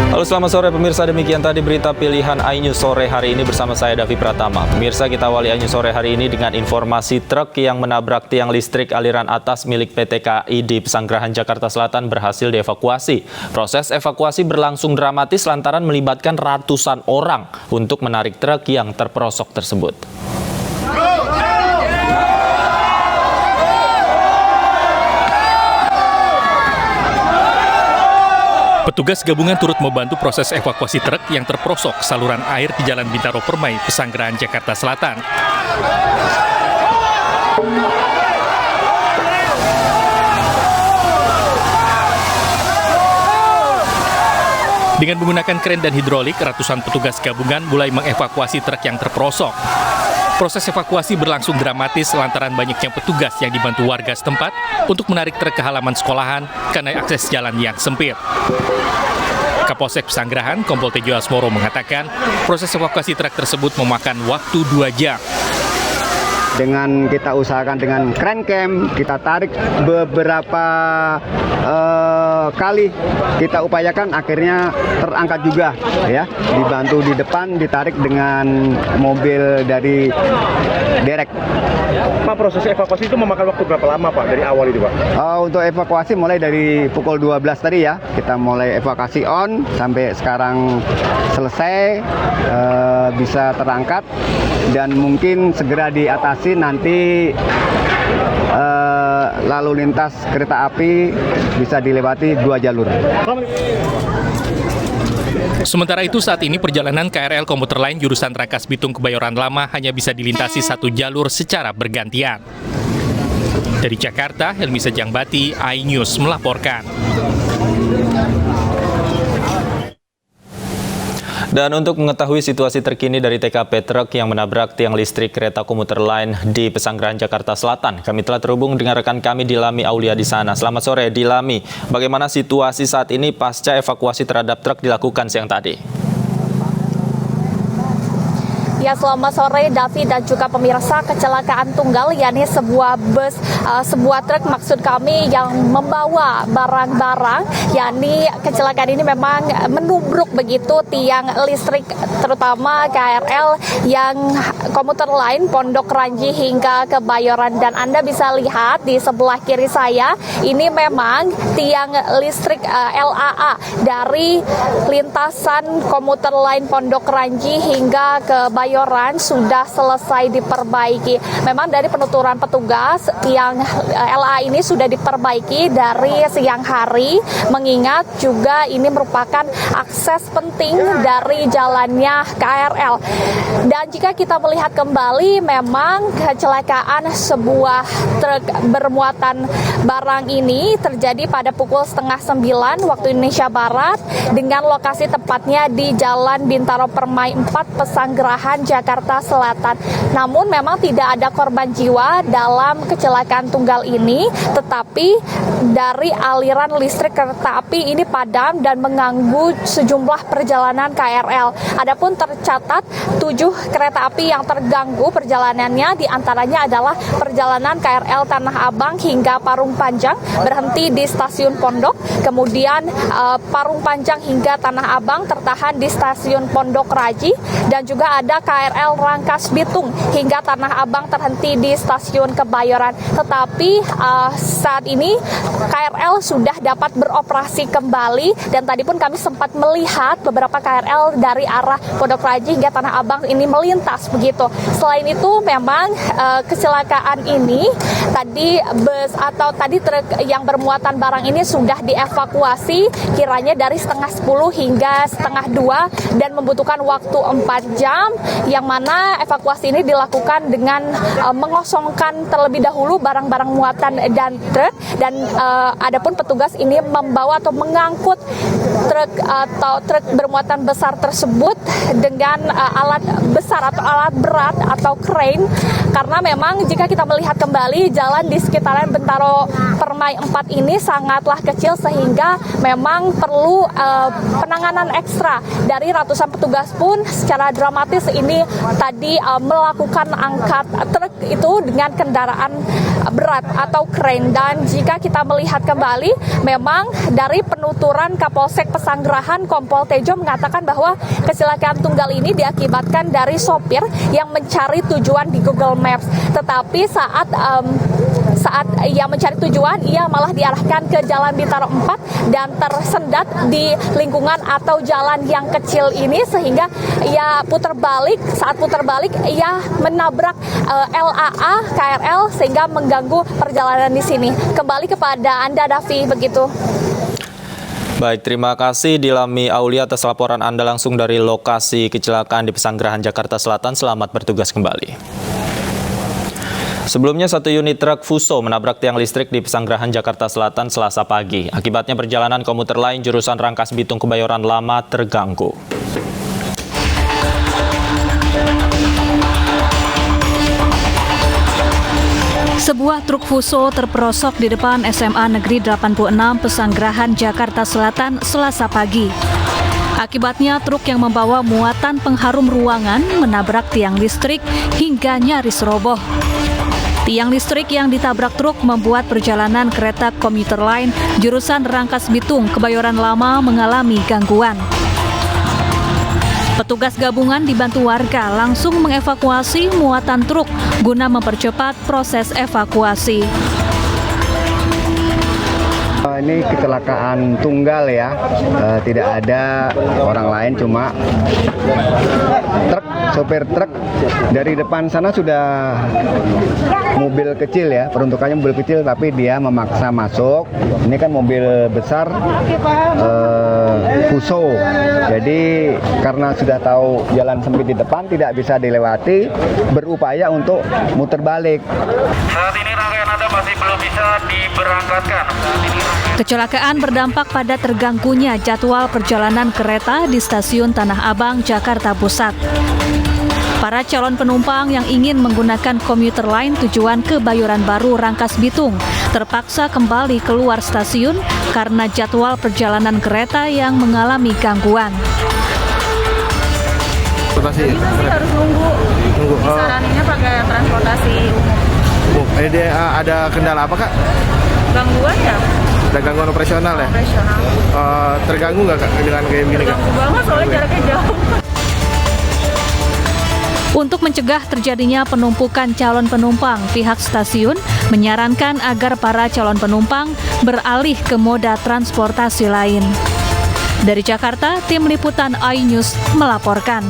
Halo, selamat sore pemirsa, demikian tadi berita pilihan iNews sore hari ini bersama saya Davi Pratama. Pemirsa, kita awali iNews sore hari ini dengan informasi truk yang menabrak tiang listrik aliran atas milik PT KAI di Pesanggerahan Jakarta Selatan berhasil dievakuasi. Proses evakuasi berlangsung dramatis lantaran melibatkan ratusan orang untuk menarik truk yang terperosok tersebut. Petugas gabungan turut membantu proses evakuasi truk yang terperosok saluran air di Jalan Bintaro Permai, Pesanggerahan, Jakarta Selatan. Dengan menggunakan kren dan hidrolik, ratusan petugas gabungan mulai mengevakuasi truk yang terperosok. Proses evakuasi berlangsung dramatis lantaran banyaknya petugas yang dibantu warga setempat untuk menarik truk ke halaman sekolahan karena akses jalan yang sempit. Kapolsek Pesanggerahan, Kompol Tejo Asmoro mengatakan proses evakuasi truk tersebut memakan waktu 2 jam. Dengan kita usahakan dengan kren cam, kita tarik beberapa kali, kita upayakan akhirnya terangkat juga, ya, dibantu di depan, ditarik dengan mobil dari derek. Pak, proses evakuasi itu memakan waktu berapa lama, Pak, dari awal itu, Pak? Untuk evakuasi mulai dari pukul 12 tadi, ya, kita mulai evakuasi on sampai sekarang selesai, bisa terangkat dan mungkin segera diatasi nanti lalu lintas kereta api bisa dilewati 2 jalur. Sementara itu saat ini perjalanan KRL komuter lain jurusan Rangkas Bitung Kebayoran Lama hanya bisa dilintasi 1 jalur secara bergantian. Dari Jakarta, Helmi Sejangbati, iNews melaporkan. Dan untuk mengetahui situasi terkini dari TKP truk yang menabrak tiang listrik kereta komuter lain di Pesanggerahan, Jakarta Selatan, kami telah terhubung dengan rekan kami Dilami Aulia di sana. Selamat sore, Dilami. Bagaimana situasi saat ini pasca evakuasi terhadap truk dilakukan siang tadi? Ya, selamat sore Davi dan juga pemirsa. Kecelakaan tunggal, yakni sebuah bus, sebuah truk maksud kami yang membawa barang-barang, yakni kecelakaan ini memang menubruk begitu tiang listrik terutama KRL yang komuter lain Pondok Ranji hingga Kebayoran, dan Anda bisa lihat di sebelah kiri saya ini memang tiang listrik LAA dari lintasan komuter lain Pondok Ranji hingga Kebayoran sudah selesai diperbaiki. Memang dari penuturan petugas yang LA ini sudah diperbaiki dari siang hari, mengingat juga ini merupakan akses penting dari jalannya KRL. Dan jika kita melihat kembali, memang kecelakaan sebuah truk bermuatan barang ini terjadi pada pukul 8:30 waktu Indonesia Barat dengan lokasi tepatnya di Jalan Bintaro Permai 4 Pesanggerahan, Jakarta Selatan. Namun memang tidak ada korban jiwa dalam kecelakaan tunggal ini, tetapi dari aliran listrik kereta api ini padam dan mengganggu sejumlah perjalanan KRL. Adapun tercatat 7 kereta api yang terganggu perjalanannya, diantaranya adalah perjalanan KRL Tanah Abang hingga Parung Panjang berhenti di stasiun Pondok, kemudian Parung Panjang hingga Tanah Abang tertahan di stasiun Pondok Raji, dan juga ada KRL Rangkas Bitung hingga Tanah Abang terhenti di stasiun Kebayoran. Tetapi saat ini KRL sudah dapat beroperasi kembali, dan tadi pun kami sempat melihat beberapa KRL dari arah Pondok Raji hingga Tanah Abang ini melintas begitu. Selain itu memang kecelakaan ini tadi truk yang bermuatan barang ini sudah dievakuasi kiranya dari 11:30 hingga 11:30 dan membutuhkan waktu 4 jam, yang mana evakuasi ini dilakukan dengan mengosongkan terlebih dahulu barang-barang muatan dan truk, dan adapun petugas ini membawa atau mengangkut truk bermuatan besar tersebut dengan alat besar atau alat berat atau crane, karena memang jika kita melihat kembali jalan di sekitaran Bintaro Permai 4 ini sangatlah kecil sehingga memang perlu penanganan ekstra dari ratusan petugas pun secara dramatis ini ini tadi melakukan angkat truk itu dengan kendaraan berat atau kren. Dan jika kita melihat kembali, memang dari penuturan Kapolsek Pesanggerahan Kompol Tejo mengatakan bahwa kecelakaan tunggal ini diakibatkan dari sopir yang mencari tujuan di Google Maps. Tetapi saat ia mencari tujuan, ia malah diarahkan ke Jalan Bintaro 4 dan tersendat di lingkungan atau jalan yang kecil ini, sehingga ia putar balik. Saat putar balik, ia menabrak LAA KRL sehingga mengganggu perjalanan di sini. Kembali kepada Anda, Davi, begitu. Baik, terima kasih Dilami Aulia atas laporan Anda langsung dari lokasi kecelakaan di Pesanggerahan, Jakarta Selatan. Selamat bertugas kembali. Sebelumnya, satu unit truk Fuso menabrak tiang listrik di Pesanggerahan, Jakarta Selatan Selasa pagi. Akibatnya perjalanan komuter lain jurusan Rangkas Bitung Kebayoran Lama terganggu. Sebuah truk Fuso terperosok di depan SMA Negeri 86 Pesanggerahan, Jakarta Selatan Selasa pagi. Akibatnya truk yang membawa muatan pengharum ruangan menabrak tiang listrik hingga nyaris roboh. Tiang listrik yang ditabrak truk membuat perjalanan kereta komuter lain jurusan Rangkas Bitung Kebayoran Lama mengalami gangguan. Petugas gabungan dibantu warga langsung mengevakuasi muatan truk guna mempercepat proses evakuasi. Ini kecelakaan tunggal ya, tidak ada orang lain, cuma sopir truk dari depan sana sudah mobil kecil ya, peruntukannya mobil kecil tapi dia memaksa masuk. Ini kan mobil besar Fuso, jadi karena sudah tahu jalan sempit di depan tidak bisa dilewati, berupaya untuk muter balik. Saat ini rangkaian Anda masih belum bisa diberangkatkan. Kecelakaan berdampak pada terganggunya jadwal perjalanan kereta di Stasiun Tanah Abang, Jakarta Pusat. Para calon penumpang yang ingin menggunakan komuter lain tujuan Kebayoran Baru Rangkas Bitung terpaksa kembali keluar stasiun karena jadwal perjalanan kereta yang mengalami gangguan. Jadi harus nunggu. Disaraninnya pakai transportasi umum. Ada kendala apa, Kak? Gangguan ya? Ada gangguan operasional ya? Operasional. Terganggu nggak, Kak, dengan kayak begini, Kak? Ganggu banget soalnya jaraknya jauh. Untuk mencegah terjadinya penumpukan calon penumpang, pihak stasiun menyarankan agar para calon penumpang beralih ke moda transportasi lain. Dari Jakarta, tim liputan iNews melaporkan.